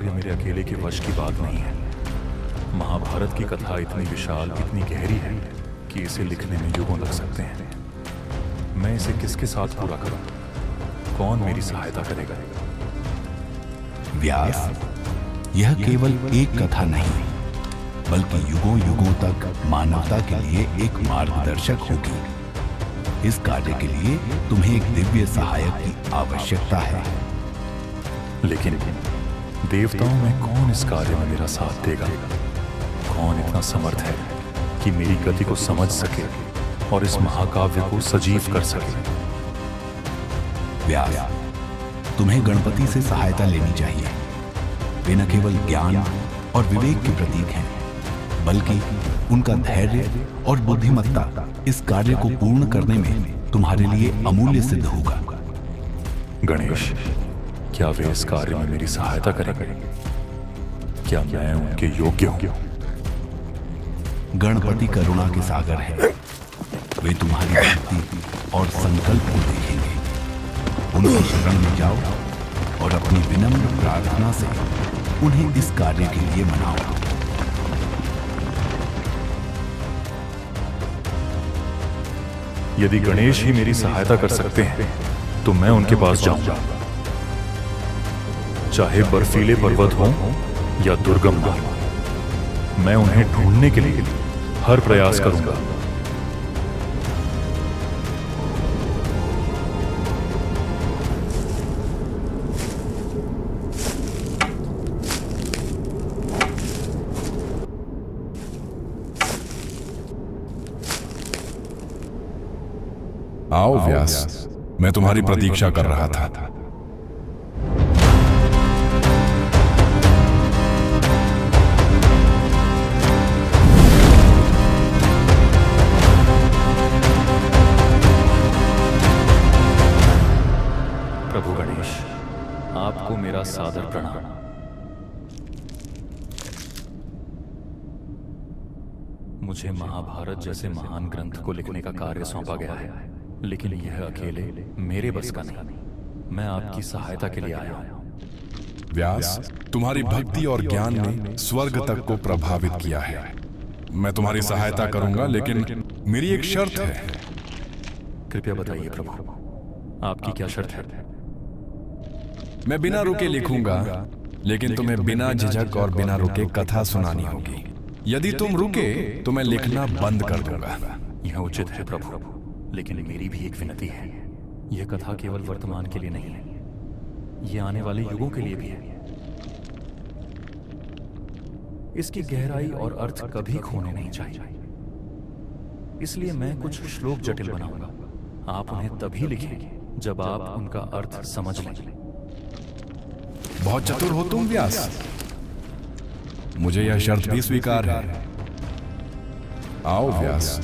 कार्य मेरे अकेले के वश की बात नहीं है। महाभारत की कथा इतनी विशाल, इतनी गहरी है कि इसे लिखने में युगों लग सकते हैं। मैं इसे किसके साथ पूरा करूं? कौन मेरी सहायता करेगा? व्यास, यह केवल एक कथा नहीं, बल्कि युगों युगों तक मानवता के लिए एक मार्गदर्शक होगी। इस कार्य के लिए तुम्हें एक दिव्य सहायक की आवश्यकता है। लेकिन देवताओं में कौन इस कार्य में मेरा साथ देगा? कौन इतना समर्थ है कि मेरी गति को समझ सके और इस महाकाव्य को सजीव कर सके? व्यास, तुम्हें गणपति से सहायता लेनी चाहिए। वे न केवल ज्ञान और विवेक के प्रतीक हैं, बल्कि उनका धैर्य और बुद्धिमत्ता इस कार्य को पूर्ण करने में तुम्हारे लिए अमूल्य सिद्ध होगा। गणेश, क्या वे इस कार्य में मेरी सहायता करेंगे? क्या मैं उनके योग्य हूं? गणपति करुणा के सागर हैं। वे तुम्हारी भक्ति और संकल्प को देखेंगे। उनकी शरण में जाओ और अपनी विनम्र प्रार्थना से उन्हें इस कार्य के लिए मनाओ। यदि गणेश ही मेरी सहायता कर सकते हैं तो मैं उनके पास जाऊंगा, चाहे बर्फीले पर्वत हों या दुर्गम नाव। मैं उन्हें ढूंढने के लिए हर प्रयास करूंगा। आओ व्यास, मैं तुम्हारी प्रतीक्षा कर रहा था। प्रभु गणेश, आपको मेरा सादर प्रणाम। मुझे महाभारत जैसे महान ग्रंथ को लिखने का कार्य सौंपा गया है, लेकिन यह अकेले मेरे बस का नहीं। मैं आपकी सहायता के लिए आया हूं। व्यास, तुम्हारी भक्ति और ज्ञान ने स्वर्ग तक को प्रभावित किया है। मैं तुम्हारी सहायता करूंगा, लेकिन मेरी एक शर्त है। कृपया बताइए प्रभु, आपकी क्या शर्त है? मैं बिना रुके लिखूंगा, लेकिन तुम्हें बिना झिझक और बिना रुके कथा सुनानी होगी। यदि तुम रुके तो मैं लिखना बंद कर दूंगा। यह उचित है प्रभु, लेकिन मेरी भी एक विनती है। यह कथा केवल वर्तमान के लिए नहीं है, यह आने वाले युगों के लिए भी है। इसकी गहराई और अर्थ कभी खोने नहीं चाहिए। इसलिए मैं कुछ श्लोक जटिल बनाऊंगा। आप उन्हें तभी लिखें जब आप उनका अर्थ समझ लें। बहुत चतुर हो तुम व्यास। मुझे यह शर्त भी स्वीकार है। आओ व्यास।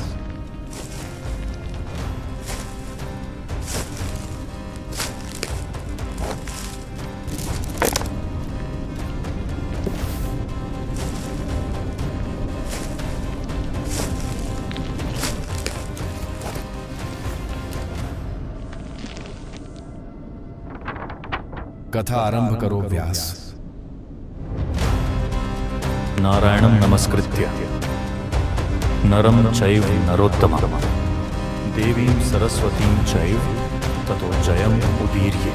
कथा आरंभ करो व्यास। नारायणं नमस्कृत्य नरं चैव नरोत्तमं देवीं सरस्वतीं चैव ततो जयम् उदीर्ये।